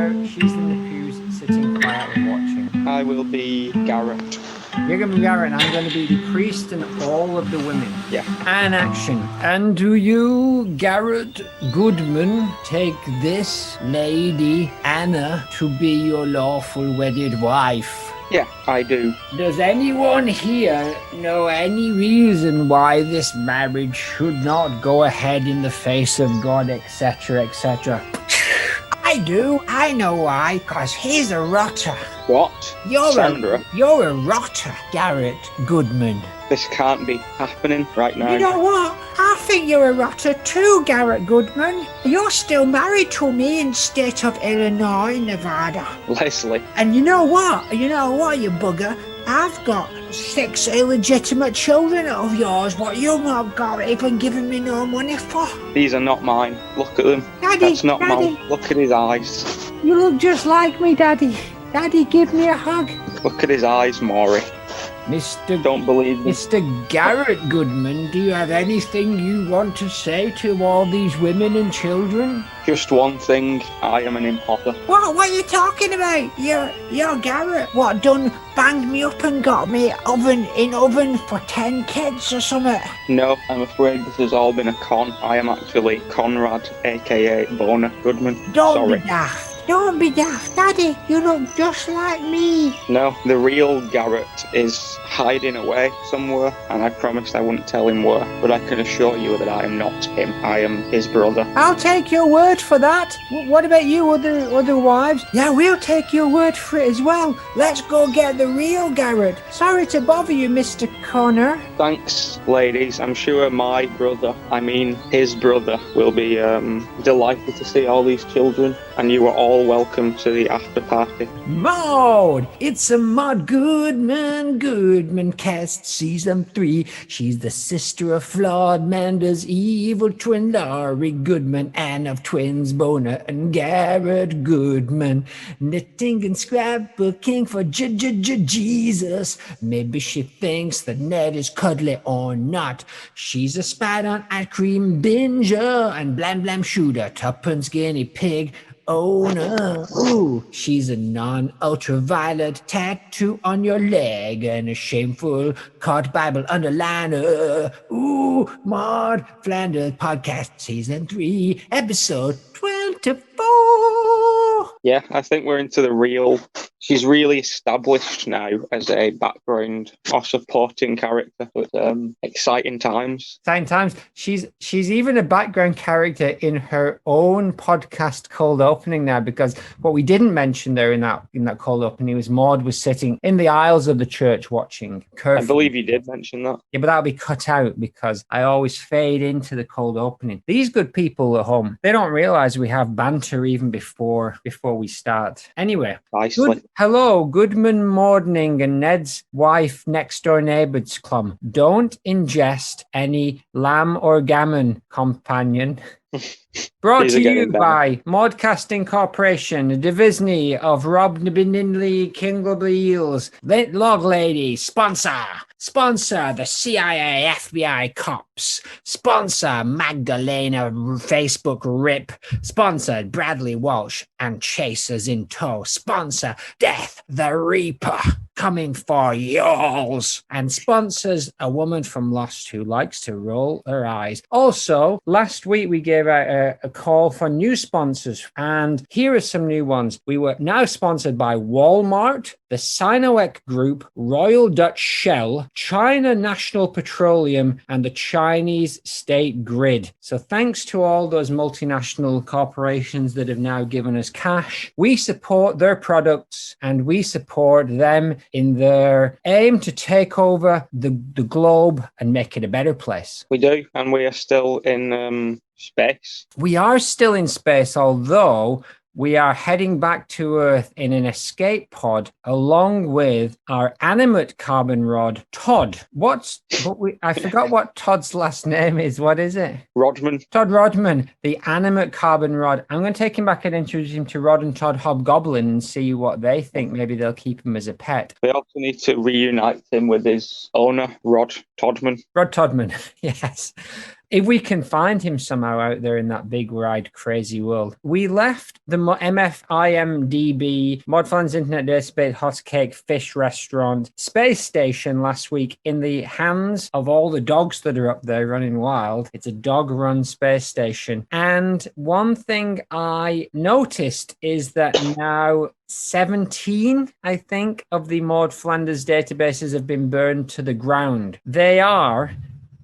Connor. She's in the pews sitting quietly watching. I will be Garrett. You're going to be Garrett, and I'm going to be the priest and all of the women. Yeah. And action. And do you, Garrett Goodman, take this lady, Anna, to be your lawful wedded wife? Yeah, I do. Does anyone here know any reason why this marriage should not go ahead in the face of God, etc., etc.? I do. I know why, because he's a rotter. What? Sandra? You're a rotter, Garrett Goodman. This can't be happening right now. You know what? I think you're a rotter too, Garrett Goodman. You're still married to me in state of Illinois, Nevada. Leslie. And you know what? You bugger? I've got 6 illegitimate children of yours, what you've not got even given me no money for. These are not mine. Look at them. Daddy, that's not mine. Look at his eyes. You look just like me, Daddy. Daddy, give me a hug. Look at his eyes, Maury. Don't believe me. Mr. Garrett Goodman, do you have anything you want to say to all these women and children? Just one thing. I am an imposter. What are you talking about? You're Garrett. What, banged me up and got me oven for 10 kids or something? No, I'm afraid this has all been a con. I am actually Conrad, aka Boner Goodman. Don't be daft, Daddy. You look just like me. No, the real Garrett is hiding away somewhere, and I promised I wouldn't tell him where, but I can assure you that I am not him. I am his brother. I'll take your word for that. What about you, other wives? Yeah, we'll take your word for it as well. Let's go get the real Garrett. Sorry to bother you, Mr. Connor. Thanks, ladies. I'm sure my brother, his brother, will be delighted to see all these children, and you are all welcome to the after party. Maude! It's a Maude Goodman cast season 3. She's the sister of flawed Manda's evil twin Laurie Goodman, and of twins Boner and Garrett Goodman. Knitting and scrapbooking for Jesus. Maybe she thinks that Ned is cuddly or not. She's a spat on ice cream binger and blam shooter, tuppence guinea pig owner. Ooh, she's a non-ultraviolet tattoo on your leg and a shameful caught Bible underliner. Ooh, Maude Flanders podcast season 3 episode 24. Yeah, I think we're into the real. She's really established now as a background or supporting character. So it's exciting times. Exciting times. She's even a background character in her own podcast cold opening now, because what we didn't mention there in that cold opening was Maude was sitting in the aisles of the church watching curfew. I believe you did mention that. Yeah, but that'll be cut out because I always fade into the cold opening. These good people at home, they don't realize we have banter even before we start. Anyway, hello, Goodman Morning and Ned's wife next door neighbours clum. Don't ingest any lamb or gammon, companion. Brought to you by Modcasting Corporation, the Divisney of Rob Nibinley Kinglebeels, Log Lady, sponsor the CIA FBI cops, sponsor Magdalena Facebook Rip, sponsor Bradley Walsh and Chasers in Tow, sponsor Death the Reaper coming for y'alls, and sponsors a woman from Lost who likes to roll her eyes. Also, last week we gave out a call for new sponsors, and here are some new ones. We were now sponsored by Walmart, the Sinoec Group, Royal Dutch Shell, China National Petroleum, and the Chinese State Grid. So thanks to all those multinational corporations that have now given us cash. We support their products and we support them in their aim to take over the globe and make it a better place. We do, and we are still in space. We are still in space, although we are heading back to Earth in an escape pod along with our animate carbon rod, Todd. I forgot what Todd's last name is. What is it? Rodman. Todd Rodman, the animate carbon rod. I'm going to take him back and introduce him to Rod and Todd Hobgoblin and see what they think. Maybe they'll keep him as a pet. We also need to reunite him with his owner, Rod Todman. Rod Todman, yes. if we can find him somehow out there in that big wide crazy world. We left the MFIMDB, Mod Flanders Internet Database, Hot Cake Fish Restaurant, Space Station last week in the hands of all the dogs that are up there running wild. It's a dog-run space station. And one thing I noticed is that now 17, I think, of the Maud Flanders databases have been burned to the ground. They are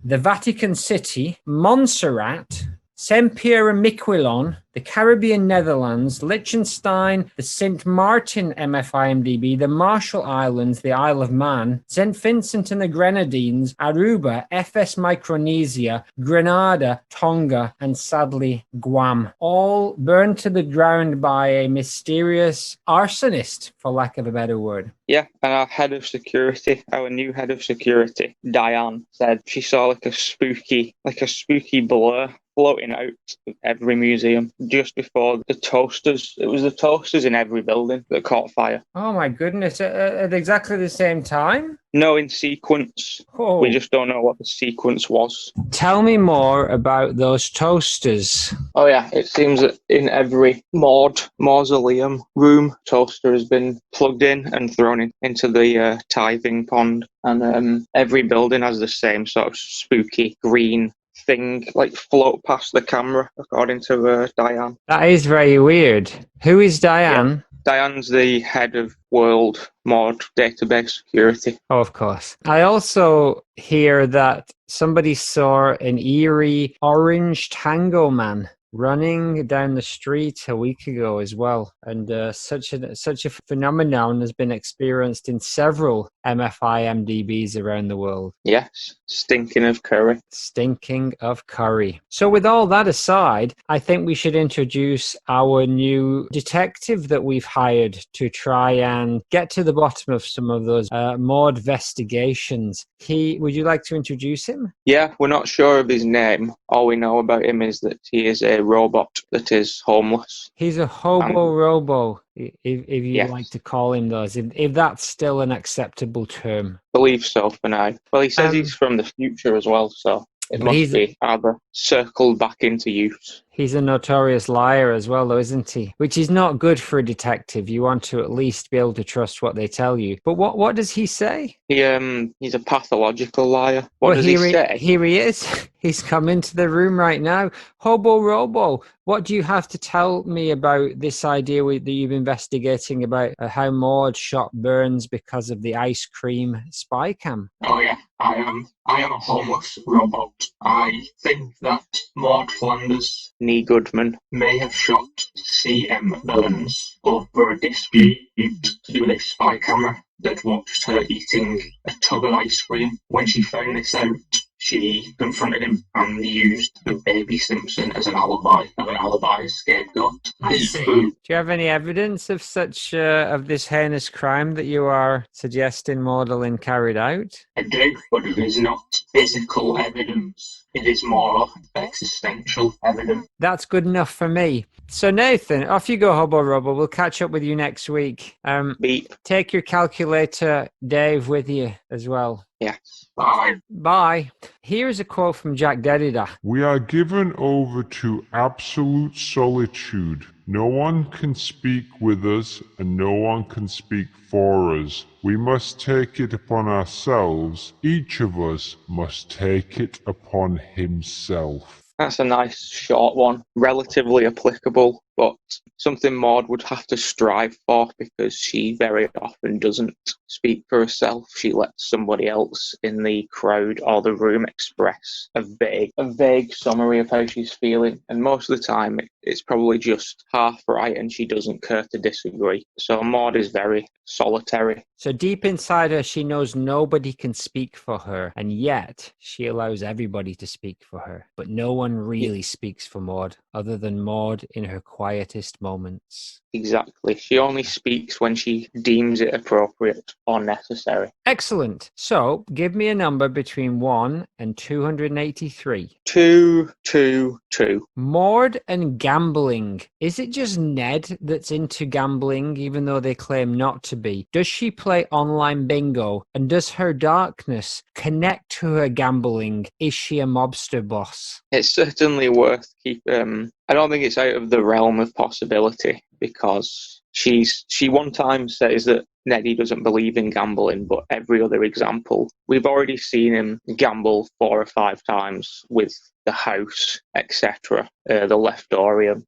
the Vatican City, Montserrat, Saint Pierre and Miquelon, the Caribbean Netherlands, Liechtenstein, the St. Martin MFIMDB, the Marshall Islands, the Isle of Man, St. Vincent and the Grenadines, Aruba, FS Micronesia, Grenada, Tonga, and sadly, Guam. All burned to the ground by a mysterious arsonist, for lack of a better word. Yeah, and our head of security, our new head of security, Diane, said she saw like a spooky blur floating out of every museum just before the toasters. It was the toasters in every building that caught fire. Oh my goodness, at exactly the same time? No, in sequence. Oh. We just don't know what the sequence was. Tell me more about those toasters. Oh yeah, it seems that in every mausoleum room, toaster has been plugged in and thrown into the tithing pond. And every building has the same sort of spooky green thing like float past the camera, according to Diane. That is very weird. Who is Diane? Yeah. Diane's the head of World Maud Database Security. Oh, of course. I also hear that somebody saw an eerie orange tango man running down the street a week ago as well. And such a phenomenon has been experienced in several MFIMDBs around the world. Yes, stinking of curry. Stinking of curry. So with all that aside, I think we should introduce our new detective that we've hired to try and get to the bottom of some of those Maud investigations. Would you like to introduce him? Yeah, we're not sure of his name. All we know about him is that he is a robot that is homeless. He's a hobo-robo, if you like to call him those, if that's still an acceptable term. Believe so for now. Well, he says he's from the future as well, so it must be either circled back into use. He's a notorious liar as well, though, isn't he? Which is not good for a detective. You want to at least be able to trust what they tell you. But what does he say? He's a pathological liar. What does he say? Here he is. He's come into the room right now. Hobo Robo, what do you have to tell me about this idea that you've been investigating about how Maud shot Burns because of the ice cream spy cam? Oh yeah, I am a homeless robot. I think that Maud Flanders Goodman may have shot CM Burns over a dispute to do with a spy camera that watched her eating a tub of ice cream. When she found this out, she confronted him and used the baby Simpson as an alibi scapegoat. I see. Do you have any evidence of such of this heinous crime that you are suggesting Maudlin carried out? I do, but it is not physical evidence. It is more of existential evidence. That's good enough for me. So Nathan, off you go, Hobo Robo. We'll catch up with you next week. Beep. Take your calculator, Dave, with you as well. Yes. Bye. Bye. Here's a quote from Jack Derrida. We are given over to absolute solitude. No one can speak with us, and no one can speak for us. We must take it upon ourselves. Each of us must take it upon himself. That's a nice short one, relatively applicable, but something Maud would have to strive for because she very often doesn't speak for herself. She lets somebody else in the crowd or the room express a vague summary of how she's feeling, and most of the time it's probably just half right and she doesn't care to disagree. So Maud is very solitary. So deep inside her, she knows nobody can speak for her, and yet she allows everybody to speak for her. But no one really speaks for Maud, other than Maud in her quietest moments. Exactly. She only speaks when she deems it appropriate or necessary. Excellent. So give me a number between 1 and 283. 2, 2, 2. Maude and gambling. Is it just Ned that's into gambling, even though they claim not to be? Does she play online bingo? And does her darkness connect to her gambling? Is she a mobster boss? It's certainly worth keeping. I don't think it's out of the realm of possibility, because she one time says that Neddy doesn't believe in gambling, but every other example, we've already seen him gamble 4 or 5 times with the house, etc. The Leftorium.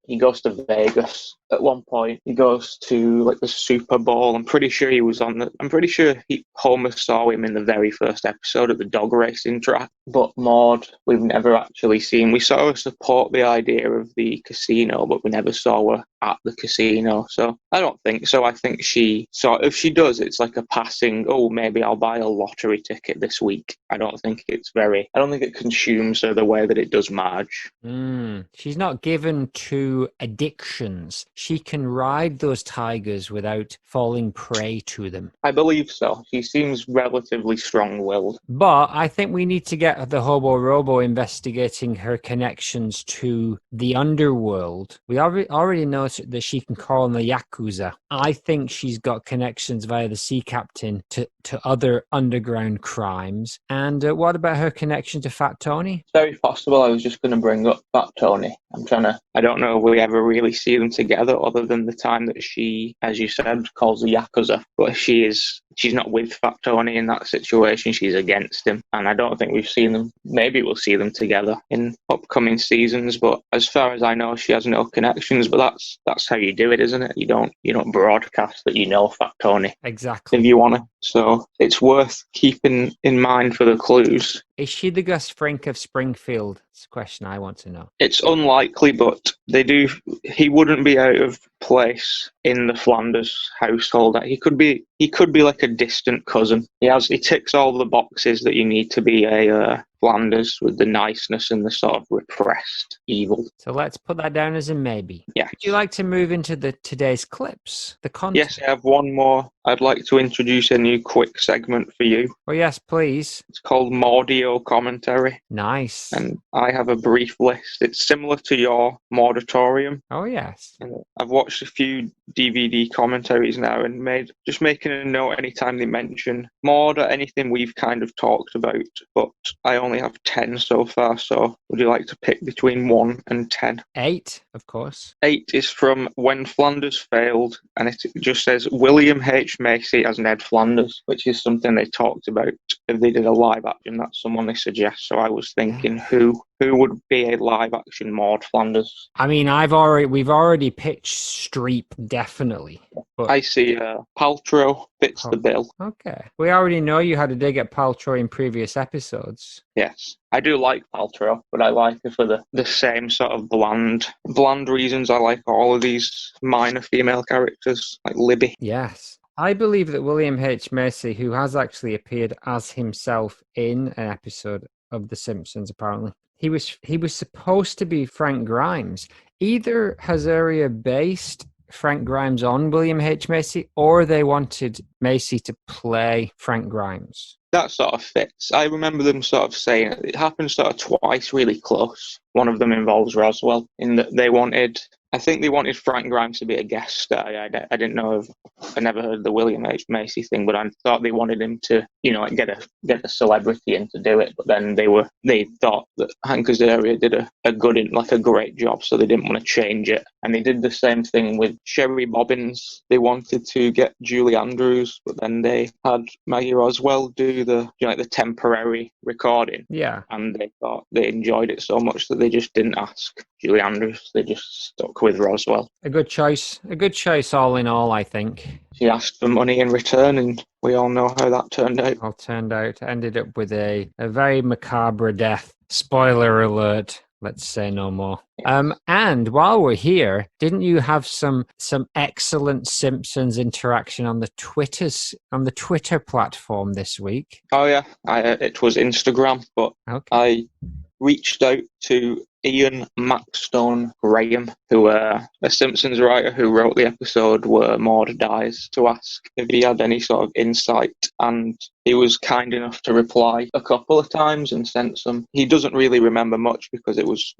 He goes to Vegas at one point. He goes to like the Super Bowl. I'm pretty sure Homer saw him in the very first episode at the dog racing track. But Maude, we've never actually seen. We saw her support the idea of the casino, but we never saw her at the casino. So I don't think so. I think if she does, it's like a passing, oh, maybe I'll buy a lottery ticket this week. I don't think it consumes her the way that it does Marge. She's not given to addictions. She can ride those tigers without falling prey to them. I believe so. She seems relatively strong-willed. But I think we need to get the Hobo Robo investigating her connections to the underworld. We already know that she can call on the Yakuza. I think she's got connections via the sea captain to other underground crimes. And what about her connection to Fat Tony? It's very possible. I was just going to bring up Fat Tony. I don't know if we ever really see them together other than the time that she, as you said, calls the Yakuza. But she's not with Fat Tony in that situation. She's against him. And I don't think we've seen them. Maybe we'll see them together in upcoming seasons. But as far as I know, she has no connections. But that's how you do it, isn't it? You don't broadcast that you know Fat Tony. Exactly. If you want to. So it's worth keeping in mind for the clues. Is she the Gus Frink of Springfield? It's a question I want to know. It's unlikely, but he wouldn't be out of place in the Flanders household. He could be like a distant cousin. He ticks all the boxes that you need to be a Flanders, with the niceness and the sort of repressed evil. So let's put that down as a maybe. Yeah. Would you like to move into today's clips? The content? Yes, I have one more. I'd like to introduce a new quick segment for you. Oh, yes, please. It's called Maudio Commentary. Nice. And I have a brief list. It's similar to your Mauditorium. Oh, yes. And I've watched a few DVD commentaries now and making a note anytime they mention Maude or anything we've kind of talked about. But I only have 10 so far, so would you like to pick between 1 and 10? 8, of course. 8 is from When Flanders Failed, and it just says William H. Macy as Ned Flanders, which is something they talked about if they did a live action. That's someone they suggest. So I was thinking, who would be a live action Maude Flanders? I mean, we've already pitched Streep, definitely. But I see Paltrow fits the bill. Okay. We already know you had a dig at Paltrow in previous episodes. Yes. I do like Paltrow, but I like her for the same sort of bland reasons I like all of these minor female characters, like Libby. Yes. I believe that William H. Macy, who has actually appeared as himself in an episode of The Simpsons, apparently, he was supposed to be Frank Grimes. Either Hazaria based Frank Grimes on William H. Macy, or they wanted Macy to play Frank Grimes. That sort of fits. I remember them sort of saying it happened sort of twice really close. One of them involves Roswell, in that I think they wanted Frank Grimes to be a guest star. I didn't know I never heard the William H. Macy thing, but I thought they wanted him to, get a celebrity in to do it. But then they thought that Hank Azaria did a great job, so they didn't want to change it. And they did the same thing with Sherry Bobbins. They wanted to get Julie Andrews, but then they had Maggie Roswell do the temporary recording. Yeah. And they thought they enjoyed it so much that they just didn't ask Julie Andrews. They just stuck with Roswell. A good choice all in all, I think. She asked for money in return, and we all know how that turned out. Ended up with a very macabre death. Spoiler alert. Let's say no more. And while we're here, didn't you have some excellent Simpsons interaction on the Twitter platform this week? Oh yeah, it was Instagram, but okay. I reached out to Ian Maxstone Graham, who a Simpsons writer who wrote the episode where Maude dies, to ask if he had any sort of insight. And He was kind enough to reply a couple of times and sent some. He doesn't really remember much because it was,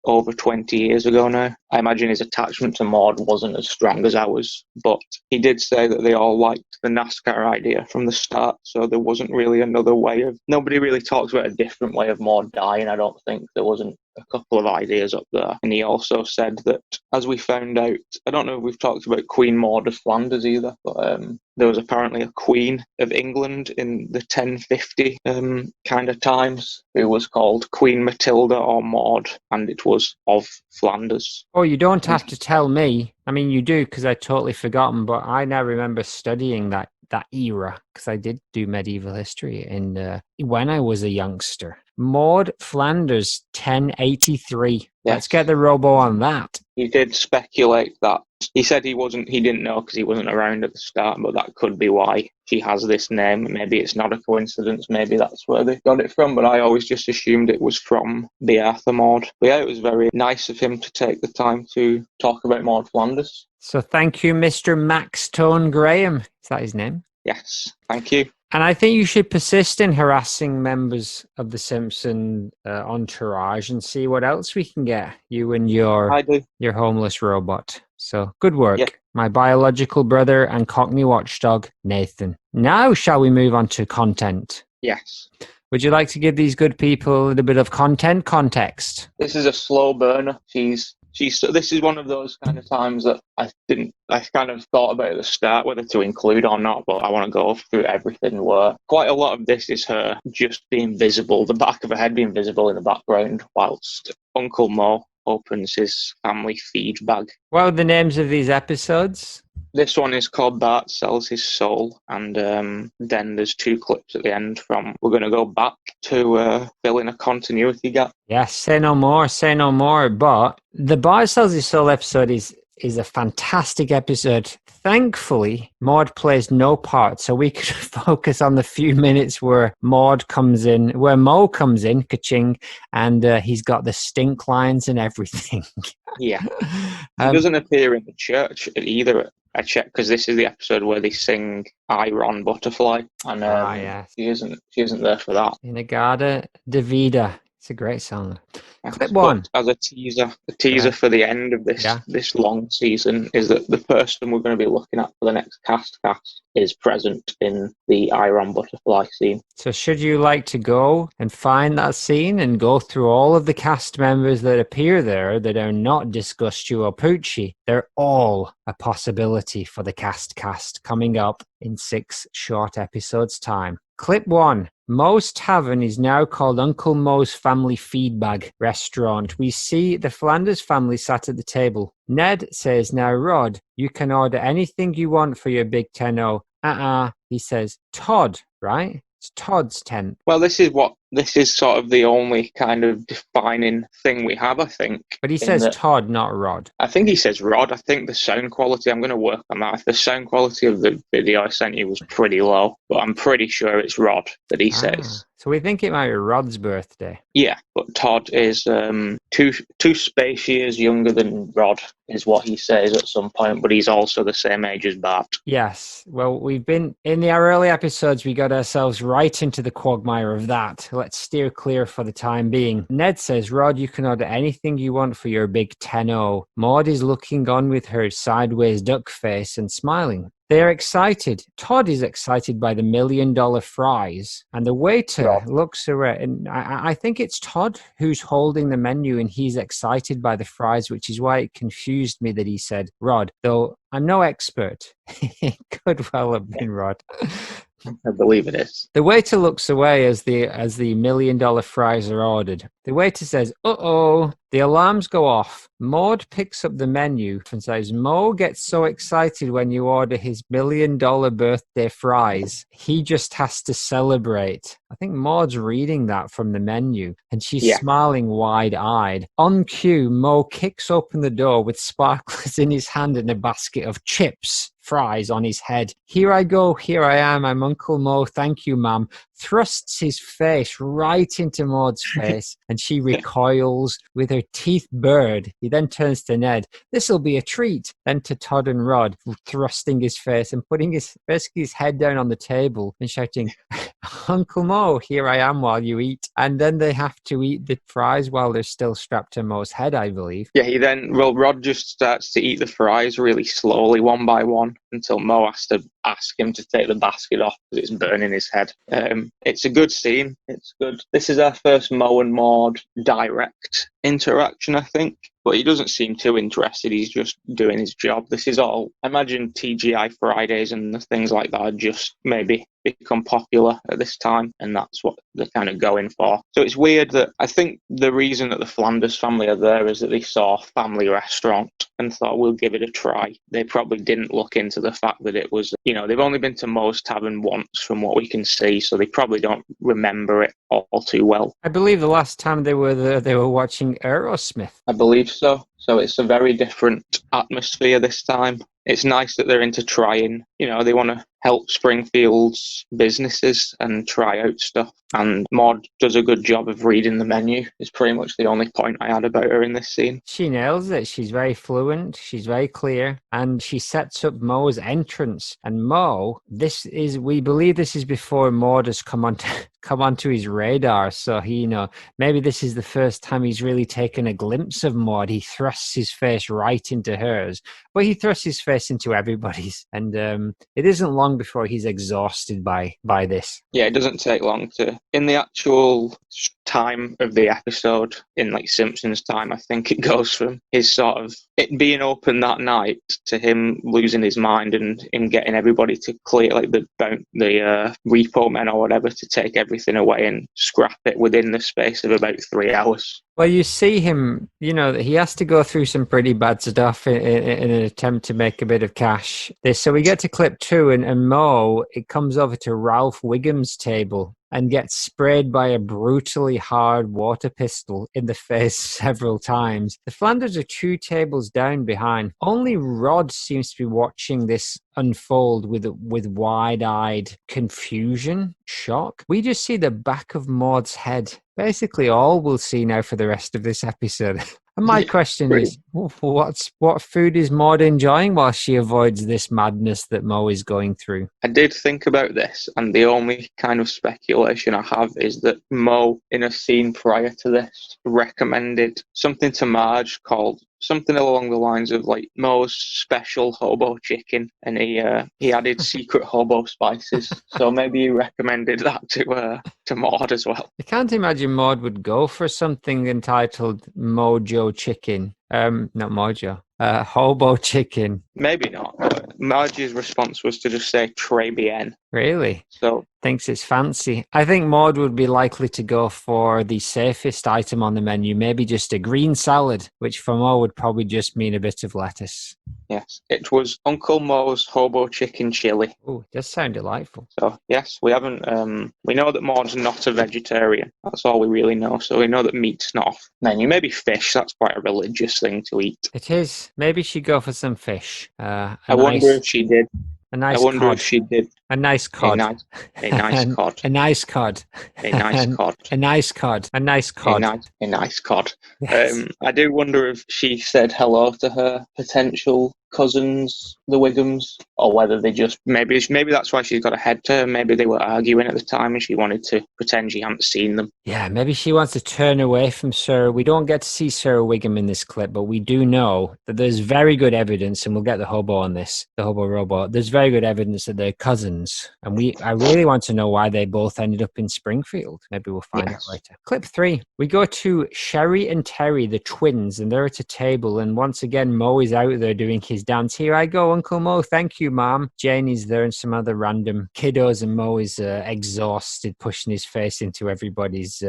over 20 years ago now. I imagine his attachment to Maude wasn't as strong as ours, but he did say that they all liked the NASCAR idea from the start, so there wasn't really another way of... Nobody really talks about a different way of Maude dying, I don't think. There wasn't a couple of ideas up there. And he also said that, as we found out, I don't know if we've talked about Queen Maud of Flanders either, but there was apparently a Queen of England in the 1050 kind of times who was called Queen Matilda or Maud, and it was of Flanders. Oh, you don't have to tell me. I mean, you do, because I totally forgotten, but I now remember studying that era, because I did do medieval history when I was a youngster. Maud Flanders, 1083. Yes. Let's get the robo on that. He did speculate that. He said he didn't know because he wasn't around at the start, but that could be why she has this name. Maybe it's not a coincidence. Maybe that's where they got it from, but I always just assumed it was from the Arthur Maude. But yeah, it was very nice of him to take the time to talk about Maud Flanders. So thank you, Mr. Max Tone Graham. Is that his name? Yes, thank you. And I think you should persist in harassing members of the Simpson entourage and see what else we can get, you and your homeless robot. So good work, my biological brother and Cockney watchdog, Nathan. Now shall we move on to content? Yes. Would you like to give these good people a little bit of context? This is a slow burner. This is one of those kind of times that I kind of thought about at the start whether to include or not, but I want to go through everything where quite a lot of this is her just being visible, the back of her head being visible in the background whilst Uncle Moe opens his family feed bag. What are the names of these episodes? This one is called Bart Sells His Soul, and then there's 2 clips at the end from... We're going to go back to fill in a continuity gap. Yes, say no more, but the Bart Sells His Soul episode is a fantastic episode. Thankfully, Maude plays no part, so we could focus on the few minutes where Moe comes in, ka-ching, and he's got the stink lines and everything. Yeah. He doesn't appear in the church either. I checked because this is the episode where they sing Iron Butterfly, and yes. she isn't there for that. Inagada Davida. It's a great song. Clip one. As a teaser for the end of this long season is that the person we're going to be looking at for the next cast is present in the Iron Butterfly scene. So should you like to go and find that scene and go through all of the cast members that appear there that are not Disgustu or Poochie? They're all a possibility for the cast coming up in 6 short episodes' time. Clip 1. Moe's Tavern is now called Uncle Moe's Family Feedbag Restaurant. We see the Flanders family sat at the table. Ned says, "Now, Rod, you can order anything you want for your big 10-0. He says, Todd, right? It's Todd's tent." Well, this is sort of the only kind of defining thing we have, I think. But he says Todd, not Rod. I think he says Rod. I think the sound quality, I'm going to work on that. The sound quality of the video I sent you was pretty low, but I'm pretty sure it's Rod that he says. So we think it might be Rod's birthday. Yeah, but Todd is 2 space years younger than Rod, is what he says at some point, but he's also the same age as Bart. Yes. Well, we've been, in our early episodes, we got ourselves right into the quagmire of that. Let's steer clear for the time being. Ned says, "Rod, you can order anything you want for your big 10-0. Maude is looking on with her sideways duck face and smiling. They're excited. Todd is excited by the $1 million fries, and the waiter looks around. And I think it's Todd who's holding the menu, and he's excited by the fries, which is why it confused me that he said Rod, though I'm no expert. It could well have been Rod. I believe it is. The waiter looks away as the $1 million fries are ordered. The waiter says, "Uh-oh." The alarms go off. Maude picks up the menu and says, "Moe gets so excited when you order his $1 million birthday fries. He just has to celebrate." I think Maude's reading that from the menu, and she's smiling wide-eyed. On cue, Moe kicks open the door with sparklers in his hand and a basket of chips. Fries on his head. "Here I go, here I am, I'm Uncle Moe, thank you, ma'am." Thrusts his face right into Maude's face, and she recoils with her teeth bared. He then turns to Ned. "This'll be a treat." Then to Todd and Rod, thrusting his face and putting his head down on the table and shouting, Uncle Moe, here I am while you eat. And then they have to eat the fries while they're still strapped to Moe's head, I believe. Yeah, Rod just starts to eat the fries really slowly, one by one, until Moe has to ask him to take the basket off because it's burning his head. It's a good scene. It's good. This is our first Moe and Maude direct interaction, I think. But he doesn't seem too interested. He's just doing his job. This is all, I imagine TGI Fridays and the things like that are just maybe become popular at this time, and that's what they're kind of going for. So it's weird that I think the reason that the Flanders family are there is that they saw a family restaurant and thought, we'll give it a try. They probably didn't look into the fact that it was, they've only been to Moe's Tavern once from what we can see, so they probably don't remember it all too well. I believe the last time they were there, they were watching Aerosmith. I believe so. So it's a very different atmosphere this time. It's nice that they're into trying. They want to help Springfield's businesses and try out stuff. And Maude does a good job of reading the menu. It's pretty much the only point I had about her in this scene. She nails it. She's very fluent. She's very clear. And she sets up Moe's entrance. And Moe, we believe this is before Maude has come onto his radar. So maybe this is the first time he's really taken a glimpse of Maude. He thrusts his face right into hers, but he thrusts his face into everybody's. And it isn't long before he's exhausted by this. Yeah, it doesn't take long in the actual time of the episode, in like Simpsons time, I think it goes from his sort of it being open that night to him losing his mind and him getting everybody to clear like the repo men or whatever to take everything away and scrap it within the space of about 3 hours. Well, you see him, he has to go through some pretty bad stuff in an attempt to make a bit of cash. So we get to clip 2 and Moe, it comes over to Ralph Wiggum's table and gets sprayed by a brutally hard water pistol in the face several times. The Flanders are 2 tables down behind. Only Rod seems to be watching this unfold with wide-eyed confusion, shock. We just see the back of Maude's head. Basically all we'll see now for the rest of this episode. And my question is, what food is Maude enjoying while she avoids this madness that Moe is going through? I did think about this, and the only kind of speculation I have is that Moe, in a scene prior to this, recommended something to Marge called something along the lines of like Moe's special hobo chicken, and he added secret hobo spices. So maybe he recommended that to Maude as well. I can't imagine Maude would go for something entitled Mojo Chicken. Not Mojo. Hobo chicken. Maybe not. But Marge's response was to just say très bien. Really? So thinks it's fancy. I think Maude would be likely to go for the safest item on the menu, maybe just a green salad, which for Moe would probably just mean a bit of lettuce. Yes, it was Uncle Moe's hobo chicken chili. Oh, does sound delightful. So yes, we haven't. We know that Maude's not a vegetarian. That's all we really know. So we know that meat's not off menu. Maybe fish. That's quite a religious thing to eat. It is. Maybe she'd go for some fish. I wonder if she did. A nice I wonder cod. if she did. A nice cod. A nice cod. A nice cod. A nice cod. A nice cod. A nice cod. A nice cod. Yes. I do wonder if she said hello to her potential cousins, the Wiggums, or whether they just maybe that's why she's got a head to her. Maybe they were arguing at the time and she wanted to pretend she hadn't seen them. Yeah, maybe she wants to turn away from Sarah. We don't get to see Sarah Wiggum in this clip, but we do know that there's very good evidence, and we'll get the hobo on this, the hobo robot. There's very good evidence that they're cousins, and I really want to know why they both ended up in Springfield. Maybe we'll find out later. Clip 3. We go to Sherry and Terry, the twins, and they're at a table, and once again Moe is out there doing his dance. Here I go, Uncle Moe. Thank you, Mom. Janie's there and some other random kiddos, and Moe is exhausted, pushing his face into everybody's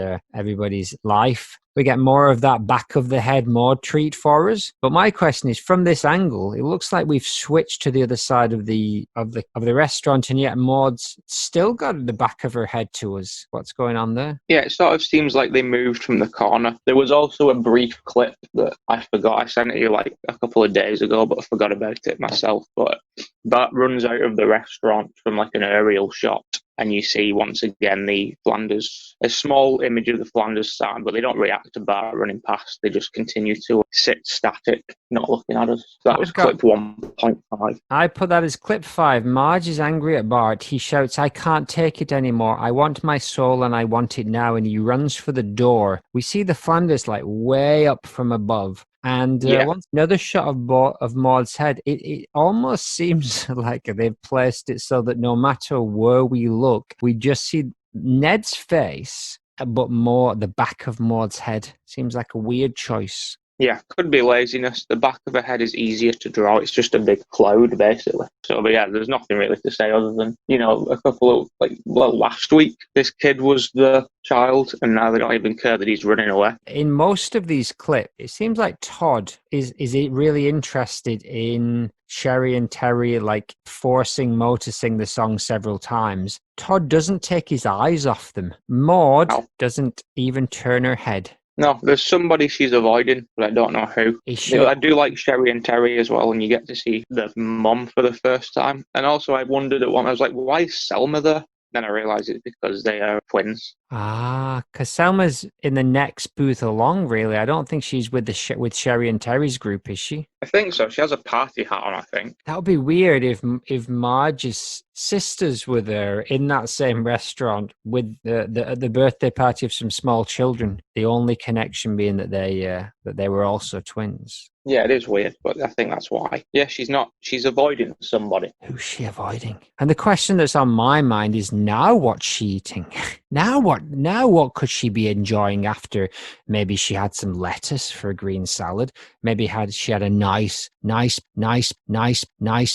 life. We get more of that back of the head Maude treat for us. But my question is, from this angle, it looks like we've switched to the other side of the restaurant, and yet Maude's still got the back of her head to us. What's going on there? Yeah, it sort of seems like they moved from the corner. There was also a brief clip that I forgot. I sent it you like a couple of days ago, but I forgot about it myself. But Bart runs out of the restaurant from like an aerial shot, and you see once again the Flanders, a small image of the Flanders sign, but they don't react to Bart running past. They just continue to sit static, not looking at us. So that was clip 1.5. I put that as clip 5. Marge is angry at Bart. He shouts, "I can't take it anymore. I want my soul and I want it now." And he runs for the door. We see the Flanders like way up from above. And once another shot of Maude's head, it almost seems like they've placed it so that no matter where we look, we just see Ned's face, but more the back of Maude's head. Seems like a weird choice. Yeah, could be laziness. The back of her head is easier to draw. It's just a big cloud, basically. So, but yeah, there's nothing really to say other than, a couple of, last week, this kid was the child, and now they don't even care that he's running away. In most of these clips, it seems like Todd is really interested in Sherry and Terry, forcing Moe to sing the song several times. Todd doesn't take his eyes off them. Maude doesn't even turn her head. No, there's somebody she's avoiding, but I don't know who. I do like Sherry and Terry as well, and you get to see the mum for the first time. And also, I wondered at one, I was like, why is Selma there? Then I realised it's because they are twins. Ah, because Selma's in the next booth along, really. I don't think she's with with Sherry and Terry's group, is she? I think so. She has a party hat on, I think. That would be weird if Marge's sisters were there in that same restaurant with the birthday party of some small children. The only connection being that they were also twins. Yeah, it is weird, but I think that's why. Yeah, she's not. She's avoiding somebody. Who's she avoiding? And the question that's on my mind is, now what's she eating? Now what? Now what could she be enjoying after? Maybe she had some lettuce for a green salad. Maybe she had a nice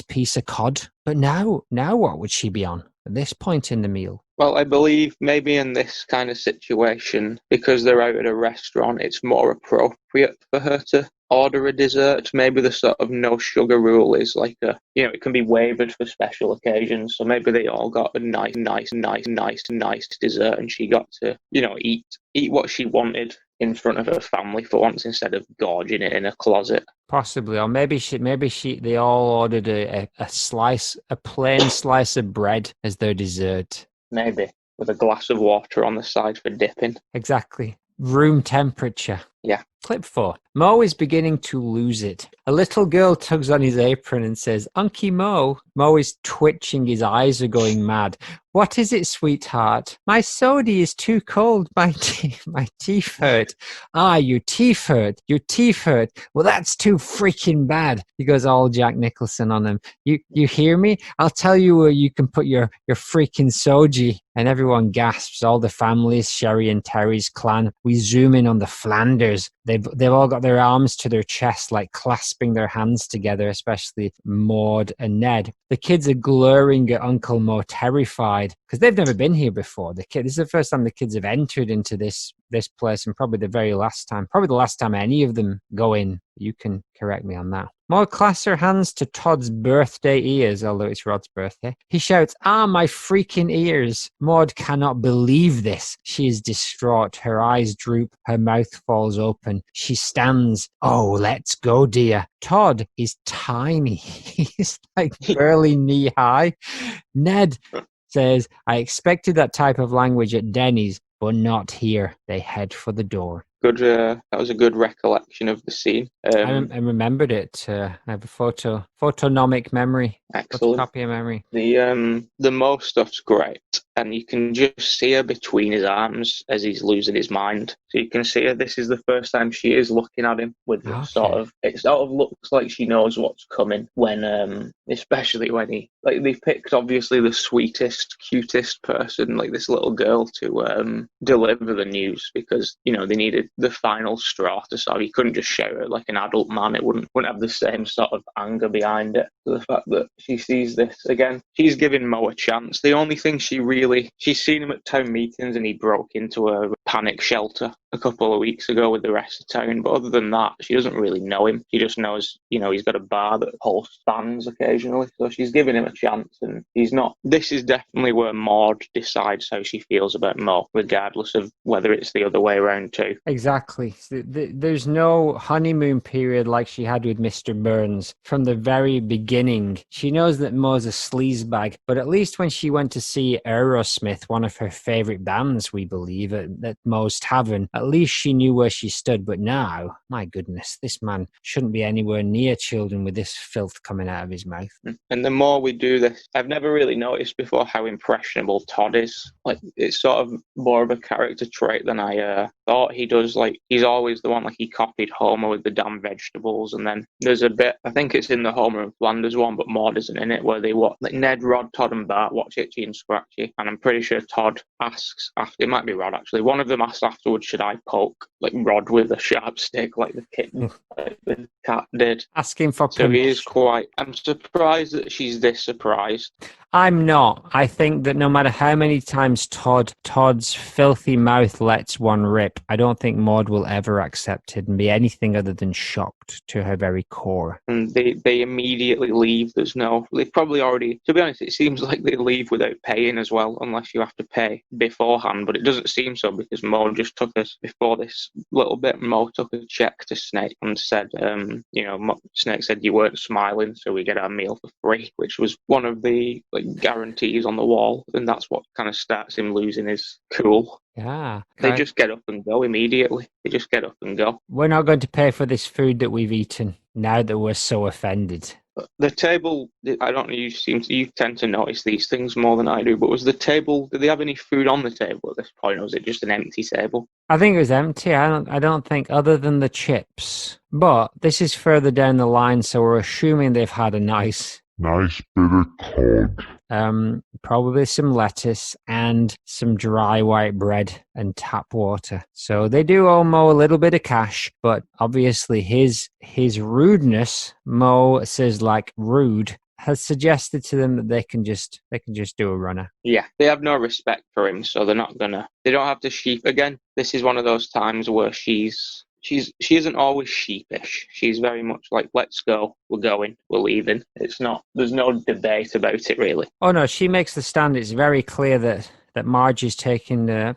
piece of cod. But now what would she be on at this point in the meal? Well, I believe maybe in this kind of situation, because they're out at a restaurant, it's more appropriate for her to order a dessert. Maybe the sort of no sugar rule is like it can be waived for special occasions. So maybe they all got a nice dessert, and she got to, eat what she wanted in front of her family for once instead of gorging it in a closet. Possibly, or maybe they all ordered a plain slice of bread as their dessert. Maybe, with a glass of water on the side for dipping. Exactly. Room temperature. Yeah. Clip 4. Moe is beginning to lose it. A little girl tugs on his apron and says, "Unky Moe." Moe is twitching. His eyes are going mad. "What is it, sweetheart?" "My sody is too cold. My teeth hurt." "Ah, your teeth hurt. Your teeth hurt. Well, that's too freaking bad." He goes all Jack Nicholson on him. You hear me? I'll tell you where you can put your freaking soji. And everyone gasps. All the families, Sherry and Terry's clan. We zoom in on the Flanders. They've all got their arms to their chest, clasping their hands together, especially Maude and Ned. The kids are glaring at Uncle Moe, terrified, because they've never been here before. This is the first time the kids have entered into this place, and probably the last time any of them go in. You can correct me on that. Maude clasps her hands to Todd's birthday ears, although it's Rod's birthday. He shouts, "Ah, my freaking ears." Maude cannot believe this. She is distraught. Her eyes droop. Her mouth falls open. She stands. "Oh, let's go, dear." Todd is tiny. He's barely knee high. Ned says, "I expected that type of language at Denny's, but not here." They head for the door. Good. That was a good recollection of the scene. I remembered it. I have a photonomic memory. Excellent. Photocopy of memory. The Moe stuff's great, and you can just see her between his arms as he's losing his mind. So you can see her. This is the first time she is looking at him with it sort of looks like she knows what's coming when, especially when they picked obviously the sweetest, cutest person, like this little girl, to deliver the news, because they needed the final straw to sort of, he couldn't just shout it like an adult man. It wouldn't have the same sort of anger behind it. So the fact that she sees this again, she's giving Moe a chance. The only thing she's seen him at town meetings and he broke into a panic shelter, a couple of weeks ago with the recitation, but other than that, she doesn't really know him. She just knows, he's got a bar that hosts bands occasionally, so she's giving him a chance, and he's not. This is definitely where Maude decides how she feels about Moe, regardless of whether it's the other way around too. Exactly. There's no honeymoon period like she had with Mr. Burns. From the very beginning, she knows that Moe's a sleazebag, but at least when she went to see Aerosmith, one of her favorite bands, we believe, at Moe's Tavern, at least she knew where she stood. But now, my goodness, this man shouldn't be anywhere near children with this filth coming out of his mouth. And the more we do this, I've never really noticed before how impressionable Todd is. Like, it's sort of more of a character trait than I thought. He does, like, he's always the one, like, he copied Homer with the damn vegetables, and then there's a bit, I think it's in the Homer and Flanders one, but Maude isn't in it, where they watch, like, Ned, Rod, Todd and Bart watch Itchy and Scratchy, and I'm pretty sure Todd asks after, it might be Rod actually, one of them asks afterwards, should I poke, like, Rod with a sharp stick like the kitten, like the cat did. Asking for So he is quite, I'm surprised that she's this surprised. I'm not. I think that no matter how many times Todd's filthy mouth lets one rip, I don't think Maude will ever accept it and be anything other than shocked to her very core. And they immediately leave. They've probably already, to be honest, it seems like they leave without paying as well, unless you have to pay beforehand, but it doesn't seem so because Moe just took us, before this little bit, Moe took a check to Snake and said, Snake said you weren't smiling, so we get our meal for free, which was one of the guarantees on the wall, and that's what kind of starts him losing his cool. Yeah. They just get up and go immediately. They just get up and go. We're not going to pay for this food that we've eaten now that we're so offended. The table, I don't know, you tend to notice these things more than I do, but was the table, did they have any food on the table at this point, or was it just an empty table? I think it was empty. I don't think, other than the chips. But this is further down the line, so we're assuming they've had a nice bit of cod. Probably some lettuce and some dry white bread and tap water. So they do owe Moe a little bit of cash, but obviously his rudeness, Moe Syzlack rude, has suggested to them that they can just do a runner. Yeah, they have no respect for him, so they don't have to sheep again. This is one of those times where she isn't always sheepish. She's very much like, let's go, we're going, we're leaving. There's no debate about it, really. Oh, no, she makes the stand. It's very clear that Marge is taking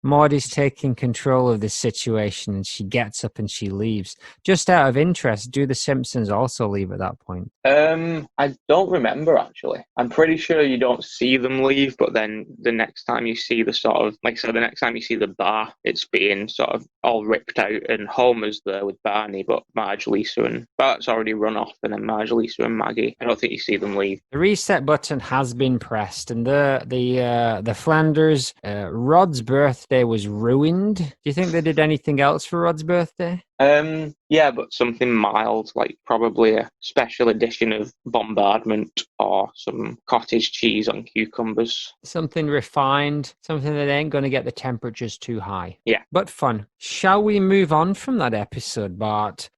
Maude is taking control of this situation, and she gets up and she leaves. Just out of interest, do the Simpsons also leave at that point? I don't remember, actually. I'm pretty sure you don't see them leave, but then the next time you see the sort of, like I said, the next time you see the bar, it's being sort of all ripped out, and Homer's there with Barney, but Marge, Lisa, and Bart's already run off, and then Marge, Lisa, and Maggie, I don't think you see them leave. The reset button has been pressed, and the Flanders, Rod's birthday was ruined. Do you think they did anything else for Rod's birthday? Yeah, but something mild, like probably a special edition of Bombardment or some cottage cheese on cucumbers. Something refined, something that ain't going to get the temperatures too high. Yeah. But fun. Shall we move on from that episode, Bart?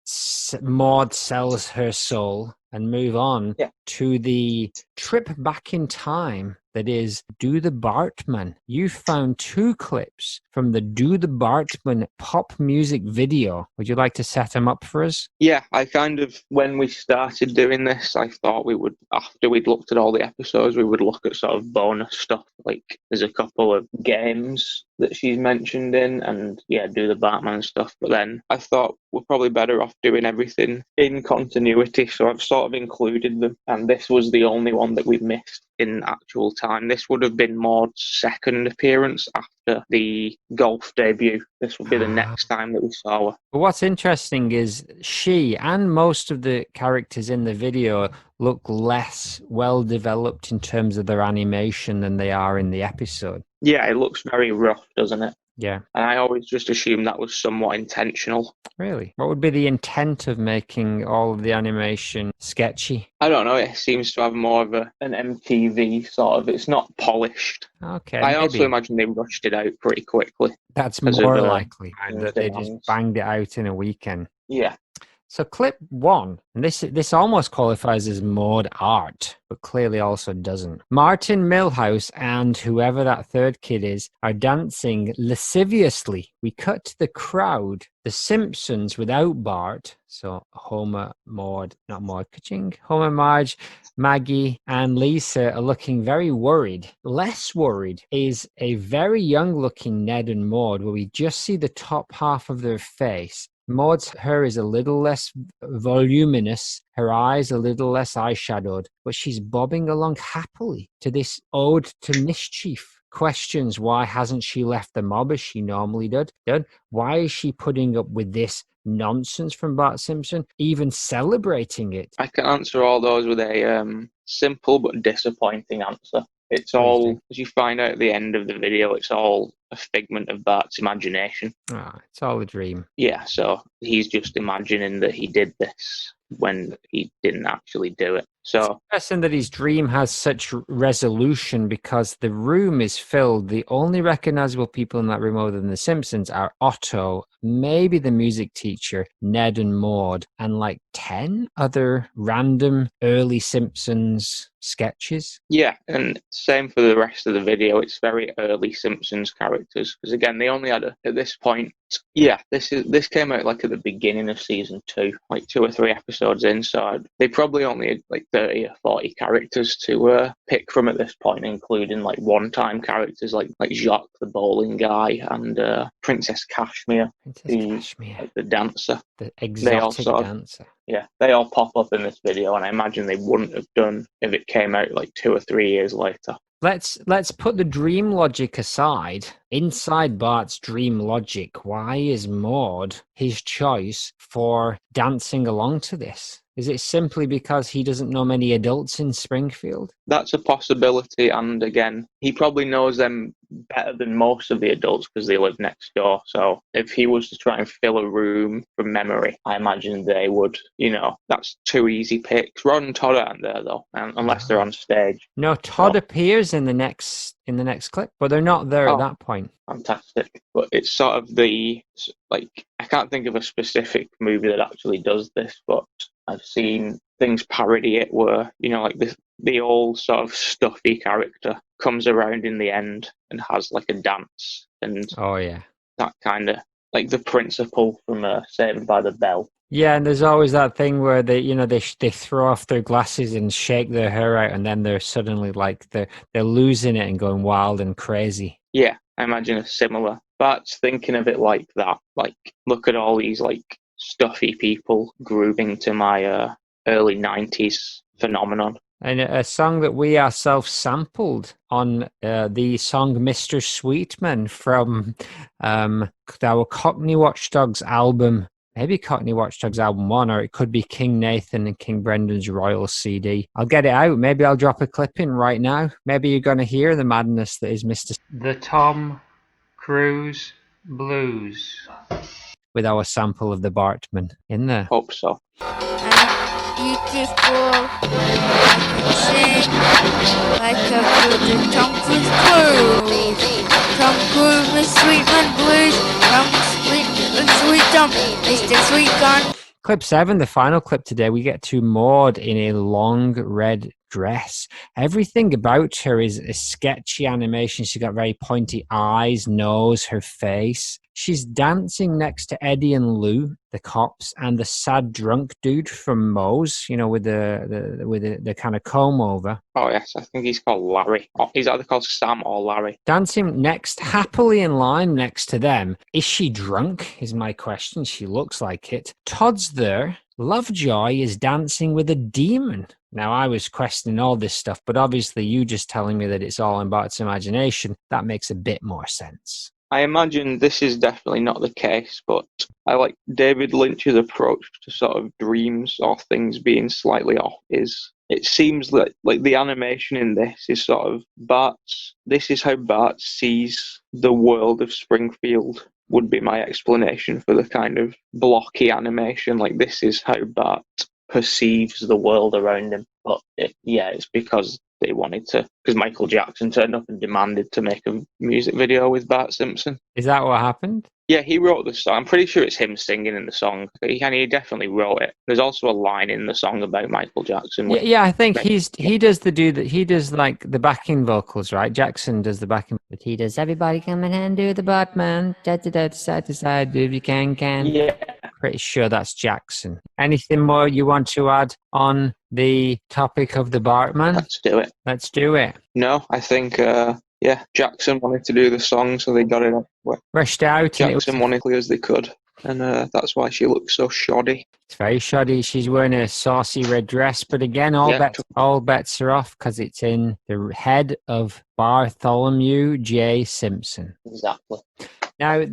Maude Sells Her Soul, and move on to the trip back in time that is Do the Bartman. You found 2 clips from the Do the Bartman pop music video. Would you like to set them up for us? Yeah, I kind of, when we started doing this, I thought we would, after we'd looked at all the episodes, we would look at sort of bonus stuff. Like, there's a couple of games that she's mentioned in, and Do the Bartman stuff. But then I thought we're probably better off doing everything in continuity, so I've sort of included them, and this was the only one that we've missed in actual time. This would have been Maude's second appearance after the golf debut. This will be the next time that we saw her. But what's interesting is she and most of the characters in the video look less well developed in terms of their animation than they are in the episode. Yeah, it looks very rough, doesn't it? Yeah. And I always just assumed that was somewhat intentional. Really? What would be the intent of making all of the animation sketchy? I don't know. It seems to have more of an MTV sort of. It's not polished. Okay. I also imagine they rushed it out pretty quickly. That's more likely that they just banged it out in a weekend. Yeah. So clip 1, and this almost qualifies as Maude art, but clearly also doesn't. Martin Milhouse and whoever that third kid is are dancing lasciviously. We cut to the crowd. The Simpsons without Bart, so Homer, Maude, not Maude, ka-ching. Homer, Marge, Maggie, and Lisa are looking very worried. Less worried is a very young-looking Ned and Maude, where we just see the top half of their face. Maud's hair is a little less voluminous, her eyes a little less eyeshadowed, but she's bobbing along happily to this ode to mischief. Questions why hasn't she left the mob as she normally did? Why is she putting up with this nonsense from Bart Simpson, even celebrating it? I can answer all those with a simple but disappointing answer. It's all, as you find out at the end of the video, it's all a figment of Bart's imagination. It's all a dream. Yeah, so he's just imagining that he did this when he didn't actually do it. So it's interesting that his dream has such resolution, because the room is filled. The only recognizable people in that room other than the Simpsons are Otto, maybe the music teacher, Ned and Maude, and like 10 other random early Simpsons sketches. Yeah, and same for the rest of the video. It's very early Simpsons characters, because again, they only had at this point. Yeah, this came out like at the beginning of season 2, like 2 or 3 episodes in. So they probably only had like 30 or 40 characters to pick from at this point, including like one-time characters like Jacques the bowling guy and Princess Cashmere, the dancer, the exotic dancer. Yeah, they all pop up in this video, and I imagine they wouldn't have done if it came out like 2 or 3 years later. Let's put the dream logic aside. Inside Bart's dream logic, why is Maude his choice for dancing along to this? Is it simply because he doesn't know many adults in Springfield? That's a possibility, and again, he probably knows them better than most of the adults because they live next door. So if he was to try and fill a room from memory, I imagine they would, that's 2 easy picks. Rod and Todd aren't there though, unless they're on stage. No, Todd appears in the next clip, but they're not there at that point. Fantastic. But it's sort of I can't think of a specific movie that actually does this, but I've seen things parody it where, the old sort of stuffy character comes around in the end and has like a dance, and that kind of like the principal from Saved by the Bell. Yeah, and there's always that thing where they throw off their glasses and shake their hair out, and then they're suddenly like they're losing it and going wild and crazy. Yeah, I imagine a similar. Bart's thinking of it like that. Like, look at all these like stuffy people grooving to my early 90s phenomenon. And a song that we ourselves sampled on the song Mr. Sweetman from our Cockney Watchdogs album, maybe Cockney Watchdogs album 1, or it could be King Nathan and King Brendan's Royal CD. I'll get it out. Maybe I'll drop a clip in right now. Maybe you're going to hear the madness that is Mr. The Tom Cruise Blues, with our sample of the Bartman in there. Hope so. Beautiful, sing like a good Tom Cruise Blues. Tom Cruise, Sweetman Blues, Sweet Tom, Mr. Sweet Gun. Clip 7, the final clip today, we get to Maude in a long red dress. Everything about her is a sketchy animation. She's got very pointy eyes, nose, her face. She's dancing next to Eddie and Lou, the cops, and the sad drunk dude from Moe's, with the kind of comb over. Oh yes, I think he's called Larry. He's either called Sam or Larry. Dancing happily in line next to them. Is she drunk? Is my question. She looks like it. Todd's there. Lovejoy is dancing with a demon. Now, I was questioning all this stuff, but obviously you just telling me that it's all in Bart's imagination, that makes a bit more sense. I imagine this is definitely not the case, but I like David Lynch's approach to sort of dreams or things being slightly off. It seems that like the animation in this is sort of this is how Bart sees the world of Springfield, would be my explanation for the kind of blocky animation. Like, this is how Bart perceives the world around him. But it's because they wanted to, because Michael Jackson turned up and demanded to make a music video with Bart Simpson. Is that what happened? Yeah, he wrote the song. I'm pretty sure it's him singing in the song. He definitely wrote it. There's also a line in the song about Michael Jackson. Yeah, I think he does like the backing vocals, right? Jackson does the backing, but he does everybody come in and do the Batman, da da da, side to side, do if you can. Yeah, pretty sure that's Jackson. Anything more you want to add on the topic of the Bartman? Let's do it. No, I think Jackson wanted to do the song, so they got it rushed out. Jackson wanted clear as they could, and that's why she looks so shoddy. It's very shoddy. She's wearing a saucy red dress, but again, all bets are off because it's in the head of Bartholomew J. Simpson. Exactly. Now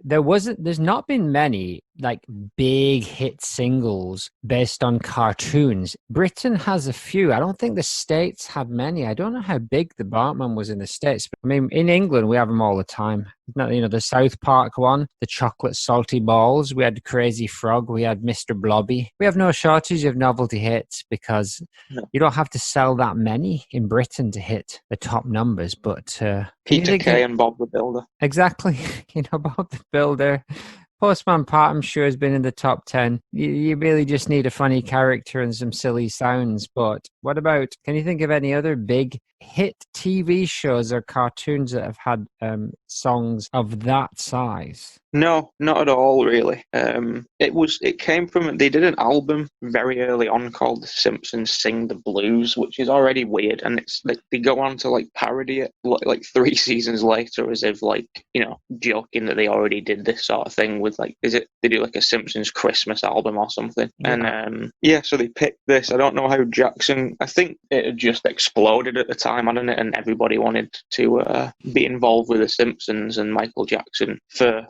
there's not been many like big hit singles based on cartoons. Britain has a few. I don't think the States have many. I don't know how big the Bartman was in the States, but I mean in England we have them all the time. The South Park one, the chocolate salty balls. We had Crazy Frog. We had Mr. Blobby. We have no shortage of novelty hits because you don't have to sell that many in Britain to hit the top numbers. But Peter Kay and Bob the Builder. Exactly. Bob the Builder. Postman Pat, I'm sure, has been in the top 10. You really just need a funny character and some silly sounds. But what about, can you think of any other big hit TV shows or cartoons that have had songs of that size? No, not at all, really. It came from, they did an album very early on called The Simpsons Sing the Blues, which is already weird, and it's like they go on to like parody it like 3 seasons later, as if like, joking that they already did this sort of thing with like, they do like a Simpsons Christmas album or something. Yeah. And so they picked this. I don't know how Jackson, I think it had just exploded at the time, hadn't it? And everybody wanted to be involved with The Simpsons, and Michael Jackson, for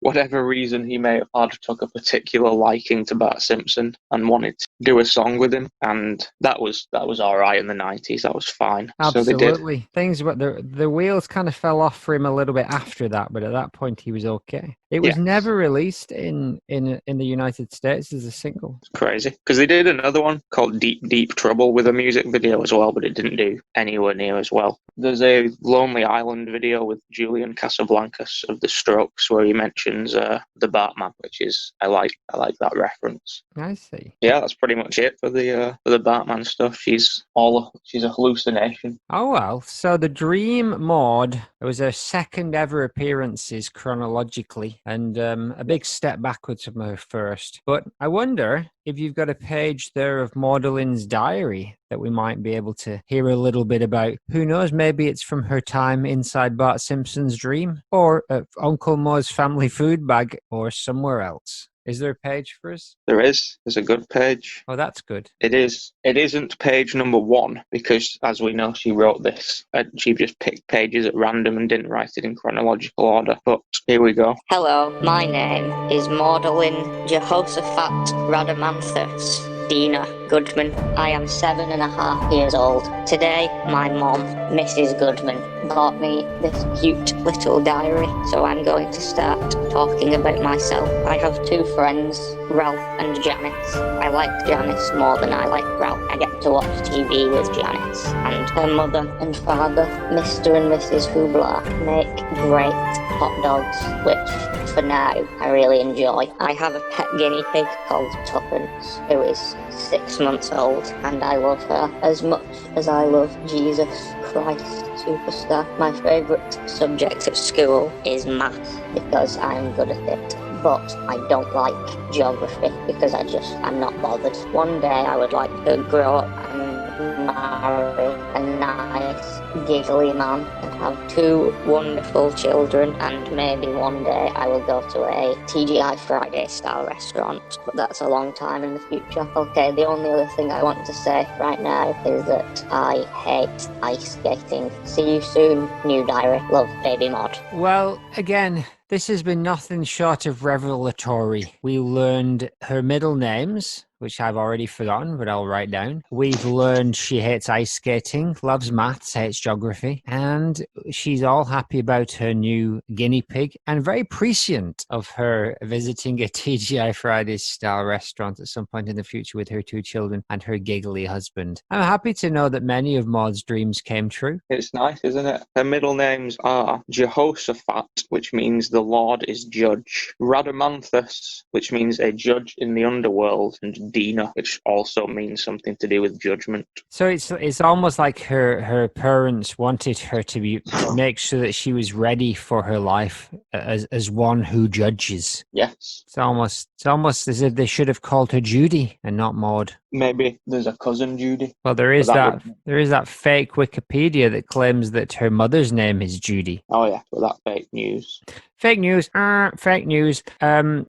whatever reason he may have had, took a particular liking to Bart Simpson and wanted to do a song with him, and that was all right in the 90s. That was fine. Absolutely. So they did. The wheels kind of fell off for him a little bit after that, but at that point he was okay. It was never released in the United States as a single. It's crazy, because they did another one called Deep Deep Trouble with a music video as well, but it didn't do anywhere near as well. There's a Lonely Island video with Julian Casablancas of The Strokes where he mentions the Batman, which is I like that reference. I see. Yeah, that's pretty much it for the Batman stuff. She's a hallucination. Oh well, so the Dream Maude, it was her second ever appearances chronologically, and a big step backwards from her first. But I wonder if you've got a page there of Maudelin's diary that we might be able to hear a little bit about. Who knows, maybe it's from her time inside Bart Simpson's dream, or Uncle Moe's family food bag, or somewhere else. Is there a page for us? There is. There's a good page. Oh, that's good. It is. It isn't page number 1 because, as we know, she wrote this. She just picked pages at random and didn't write it in chronological order. But here we go. Hello, my name is Maudlin Jehoshaphat Radamanthus Dina Goodman. I am 7.5 years old. Today, my mom, Mrs. Goodman, bought me this cute little diary, so I'm going to start talking about myself. I have 2 friends, Ralph and Janice. I like Janice more than I like Ralph. I get to watch TV with Janice. And her mother and father, Mr. and Mrs. Hubler, make great hot dogs, which for now I really enjoy. I have a pet guinea pig called Tuppence, who is 6 months old, and I love her as much as I love Jesus Christ Superstar. My favourite subject at school is maths because I'm good at it, but I don't like geography because I'm not bothered. One day I would like to grow up and marry a nice giggly man and have 2 wonderful children, and maybe one day I will go to a TGI Friday style restaurant, but that's a long time in the future. Okay, the only other thing I want to say right now is that I hate ice skating. See you soon, new diary. Love, Baby Mod. Well, again, this has been nothing short of revelatory. We learned her middle names, which I've already forgotten, but I'll write down. We've learned she hates ice skating, loves maths, say it's geography. And she's all happy about her new guinea pig and very prescient of her visiting a TGI Fridays style restaurant at some point in the future with her 2 children and her giggly husband. I'm happy to know that many of Maude's dreams came true. It's nice, isn't it? Her middle names are Jehoshaphat, which means the Lord is judge, Rhadamanthus, which means a judge in the underworld, and Dina, which also means something to do with judgment. So it's almost like her parents wanted her to make sure that she was ready for her life as one who judges. Yes. It's almost as if they should have called her Judy and not Maude. Maybe there's a cousin Judy. Well, there is that fake Wikipedia that claims that her mother's name is Judy. Oh yeah, well, that's fake news. Fake news. Fake news.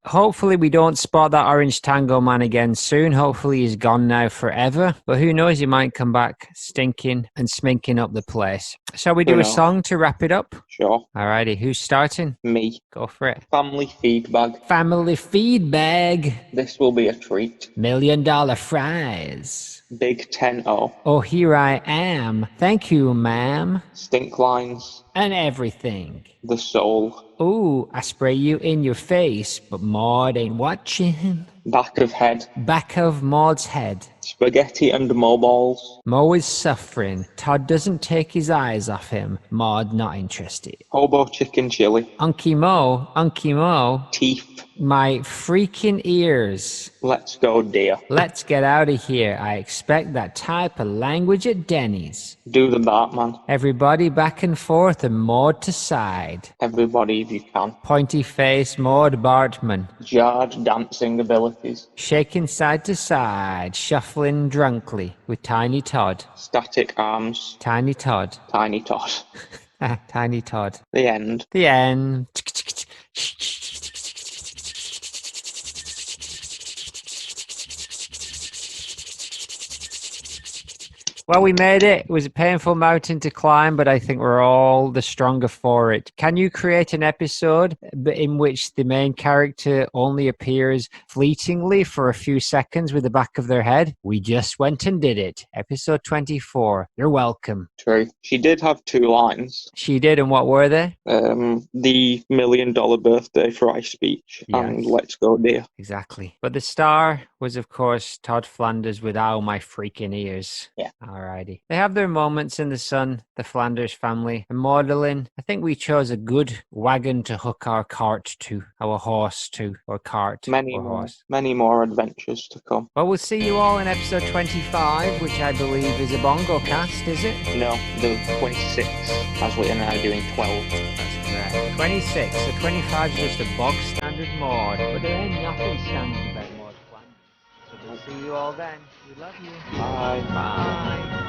Hopefully we don't spot that orange tango man again soon. Hopefully he's gone now forever. But who knows, he might come back stinking and sminking up the place. Shall we do a song to wrap it up? Sure. Alrighty, who's starting? Me. Go for it. Family Feedbag. Family Feedbag. This will be a treat. $1 million fries. Big 10-0. Oh, here I am. Thank you, ma'am. Stink lines. And everything. The soul. Ooh, I spray you in your face, but Maude ain't watching. Back of head. Back of Maude's head. Spaghetti and mobiles. Moe is suffering. Todd doesn't take his eyes off him. Maude not interested. Hobo chicken chili. Unky Moe. Teeth. My freaking ears. Let's go, dear. Let's get out of here. I expect that type of language at Denny's. Do the Batman. Everybody back and forth and Maude to side. Everybody if you can. Pointy face Maude Bartman. Jarred dancing abilities. Shaking side to side, shuffling drunkly with Tiny Todd. Static arms. Tiny Todd. Tiny Todd. Tiny Todd. The end. The end. Well, we made it. It was a painful mountain to climb, but I think we're all the stronger for it. Can you create an episode in which the main character only appears fleetingly for a few seconds with the back of their head? We just went and did it. Episode 24. You're welcome. True. She did have 2 lines. She did, and what were they? The $1 million birthday fry speech and Let's Go, dear. Exactly. But the star was, of course, Todd Flanders with Ow My Freaking Ears. Yeah. Alrighty. They have their moments in the sun, the Flanders family. And modelling, I think we chose a good wagon to hook our cart to, our horse to, or cart. Many more adventures to come. Well, we'll see you all in episode 25, which I believe is a bongo cast, is it? No, the 26, as we are now doing 12. That's correct. 26, so 25 is just a bog standard Maude, but there ain't nothing standard about Maude Flanders. So we'll see you all then. We love you. Bye. Bye.